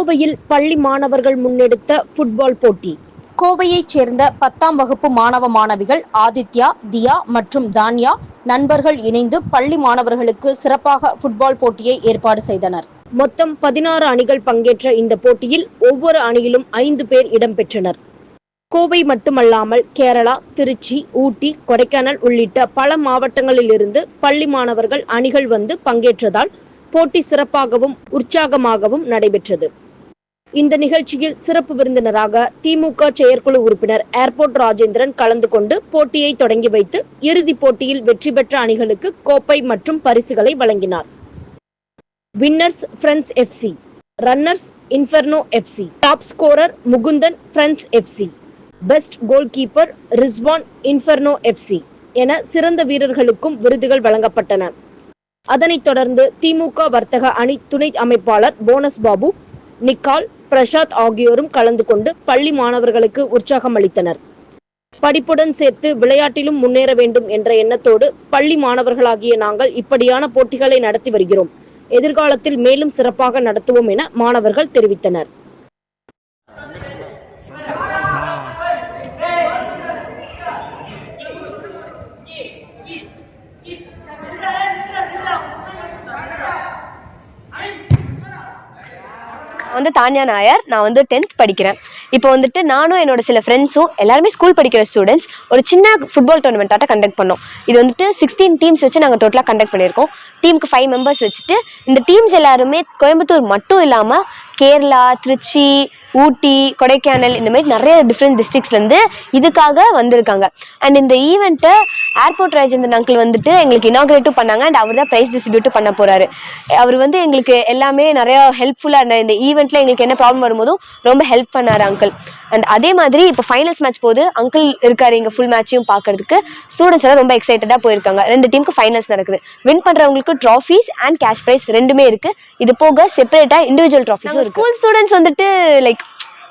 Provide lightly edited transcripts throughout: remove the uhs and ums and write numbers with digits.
கோவையில் பள்ளி மாணவர்கள் முன்னெடுத்த ஃபுட்பால் போட்டி. கோவையைச் சேர்ந்த 10ஆம் வகுப்பு மாணவ மாணவிகள் ஆதித்யா, தியா மற்றும் தான்யா நண்பர்கள் இணைந்து பள்ளி மாணவர்களுக்கு சிறப்பாக ஃபுட்பால் போட்டியை ஏற்பாடு செய்தனர். மொத்தம் 16 அணிகள் பங்கேற்ற இந்த போட்டியில் ஒவ்வொரு அணியிலும் 5 பேர் இடம்பெற்றனர். கோவை மட்டுமல்லாமல் கேரளா, திருச்சி, ஊட்டி, கொடைக்கானல் உள்ளிட்ட பல மாவட்டங்களிலிருந்து பள்ளி மாணவர்கள் அணிகள் வந்து பங்கேற்றதால் போட்டி சிறப்பாகவும் உற்சாகமாகவும் நடைபெற்றது. இந்த நிகழ்ச்சியில் சிறப்பு விருந்தினராக திமுக செயற்குழு உறுப்பினர் ஏர்போர்ட் ராஜேந்திரன் கலந்து கொண்டு போட்டியை தொடங்கி வைத்து இறுதிப் போட்டியில் வெற்றி பெற்ற அணிகளுக்கு கோப்பை மற்றும் பரிசுகளை வழங்கினார். Winners friends FC, runners Inferno FC, top scorer Mukundan friends FC, best goal keeper Rizwan Inferno FC என சிறந்த வீரர்களுக்கும் விருதுகள் வழங்கப்பட்டன. அதனைத் தொடர்ந்து திமுக வர்த்தக அணி துணை அமைப்பாளர் போனஸ் பாபு, நிக்கால், பிரசாத் ஆகியோரும் கலந்து கொண்டு பள்ளி மாணவர்களுக்கு உற்சாகம் அளித்தனர். படிப்புடன் சேர்த்து விளையாட்டிலும் முன்னேற வேண்டும் என்ற எண்ணத்தோடு பள்ளி மாணவர்களாகிய நாங்கள் இப்படியான போட்டிகளை நடத்தி வருகிறோம். எதிர்காலத்தில் மேலும் சிறப்பாக நடத்துவோம் என மாணவர்கள் தெரிவித்தனர். தான்யா நாயர், நான் 10th படிக்கிறேன். இப்போ நானும் என்னோட சில ஃப்ரெண்ட்ஸும் எல்லாருமே ஸ்கூல் படிக்கிற ஸ்டூடெண்ட்ஸ் ஒரு சின்ன ஃபுட்பால் டோர்னமெண்ட்டாக கண்டக்ட் பண்ணோம். இது 16 டீம்ஸ் வச்சு நாங்கள் டோட்டலாக கண்டக்ட் பண்ணியிருக்கோம். டீமுக்கு 5 மெம்பர்ஸ் வச்சுட்டு இந்த டீம்ஸ் எல்லாருமே கோயம்புத்தூர் மட்டும் இல்லாமல் கேரளா, திருச்சி, ஊட்டி, கொடைக்கானல் இந்த மாதிரி நிறைய டிஃப்ரெண்ட் டிஸ்ட்ரிக்ஸ்லேருந்து இதுக்காக வந்திருக்காங்க. அண்ட் இந்த ஈவெண்ட்டை ஏர்போர்ட் ராஜேந்திரன் அங்கிள் எங்களுக்கு இனாகிரேட்டும் பண்ணாங்க. அண்ட் அவர் தான் ப்ரைஸ் டிஸ்ட்ரிபியூட்டும் பண்ண போகிறாரு. அவர் எங்களுக்கு எல்லாமே நிறையா ஹெல்ப்ஃபுல்லாக இருந்தார். இந்த ஈவெண்ட்டில் எங்களுக்கு என்ன ப்ராப்ளம் வரும்போதும் ரொம்ப ஹெல்ப் பண்ணார் அங்கிள். அண்ட் அதே மாதிரி இப்போ ஃபைனல்ஸ் மேட்ச் போது அங்கிள் இருக்காரு இங்கே ஃபுல் மேட்சையும் பார்க்கறதுக்கு. ஸ்டூடெண்ட்ஸ் எல்லாம் ரொம்ப எக்ஸைட்டடாக போயிருக்காங்க. 2 டீமுக்கு ஃபைனல்ஸ் நடக்குது. வின் பண்ணுறவங்களுக்கு ட்ராஃபீஸ் அண்ட் கேஷ் ப்ரைஸ் ரெண்டுமே இருக்குது. இது போக செப்பரேட்டாக இண்டிவிஜுவல் ட்ராஃபீஸும் இருக்குது. ஸ்கூல் ஸ்டூடெண்ட்ஸ் லைக்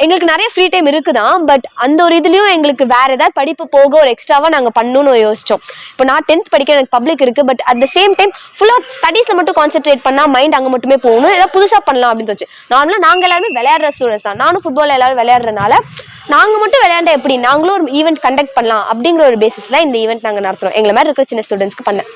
எங்களுக்கு நிறைய ஃப்ரீ டைம் இருக்குதான். பட் அந்த ஒரு இதுலேயும் எங்களுக்கு வேறு ஏதாவது படிப்பு போக ஒரு எக்ஸ்ட்ராவாக நாங்கள் பண்ணணும்னு யோசித்தோம். இப்போ நான் 10th படிக்க எனக்கு பப்ளிக் இருக்குது. But at the same time ஃபுல்லாக ஸ்டடீஸில் மட்டும் கான்சென்ட்ரேட் பண்ணால் மைண்ட் அங்கே மட்டுமே போகணும். ஏதாவது புதுசாக பண்ணலாம் அப்படின்னு தோச்சு. நாங்கள் எல்லாருமே விளையாடுற ஸ்டூடெண்ட்ஸ் தான். நானும் ஃபுட்பால் எல்லாரும் விளையாடுறதுனால நாங்கள் மட்டும் விளையாண்ட எப்படி நாங்களும் ஒரு ஈவெண்ட் கண்டக்ட் பண்ணலாம் அப்படிங்கிற ஒரு பேசிஸில் இந்த ஈவெண்ட் நாங்கள் நடத்துகிறோம். எங்களை மாதிரி இருக்கிற சின்ன ஸ்டூடெண்ட்ஸ்க்கு பண்ணேன்.